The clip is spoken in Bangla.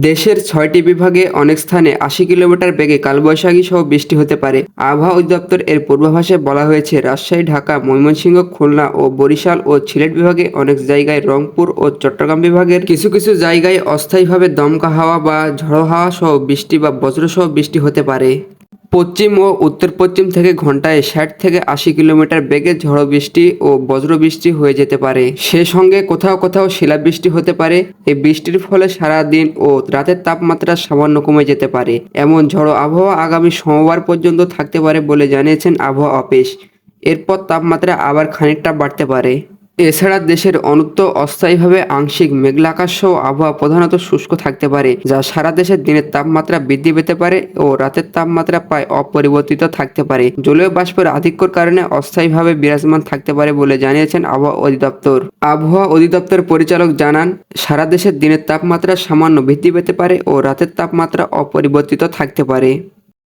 দেশের ৬টি বিভাগে অনেক স্থানে ৮০ কিলোমিটার বেগে কালবৈশাখী সহ বৃষ্টি হতে পারে। আবহাওয়া অধিদপ্তর এর পূর্বাভাসে বলা হয়েছে, রাজশাহী, ঢাকা, ময়মনসিংহ, খুলনা ও বরিশাল ও সিলেট বিভাগে অনেক জায়গায়, রংপুর ও চট্টগ্রাম বিভাগের কিছু কিছু জায়গায় অস্থায়ীভাবে দমকা হাওয়া বা ঝড়ো হাওয়া সহ বৃষ্টি বা বজ্রসহ বৃষ্টি হতে পারে। পশ্চিম ও উত্তর পশ্চিম থেকে ঘন্টায় ৬০ থেকে ৮০ কিলোমিটার বেগে ঝড়ো বৃষ্টি ও বজ্রবৃষ্টি হয়ে যেতে পারে। সে সঙ্গে কোথাও কোথাও শিলাবৃষ্টি হতে পারে। এই বৃষ্টির ফলে সারা দিন ও রাতের তাপমাত্রা সামান্য কমে যেতে পারে। এমন ঝড়ো আবহাওয়া আগামী সোমবার পর্যন্ত থাকতে পারে বলে জানিয়েছেন আবহাওয়া অফিস। এরপর তাপমাত্রা আবার খানিকটা বাড়তে পারে। এছাড়া দেশের অন্যত্র অস্থায়ীভাবে আংশিক মেঘলা আকাশ সহ আবহাওয়া প্রধানত শুষ্ক থাকতে পারে, যা সারা দেশের দিনের তাপমাত্রা বৃদ্ধি পেতে পারে ও রাতের তাপমাত্রা প্রায় অপরিবর্তিত থাকতে পারে। জলীয় বাষ্পের আধিক্যের কারণে অস্থায়ীভাবে বিরাজমান থাকতে পারে বলে জানিয়েছেন আবহাওয়া অধিদপ্তর। আবহাওয়া অধিদপ্তর পরিচালক জানান, সারা দেশের দিনের তাপমাত্রা সামান্য বৃদ্ধি পেতে পারে ও রাতের তাপমাত্রা অপরিবর্তিত থাকতে পারে।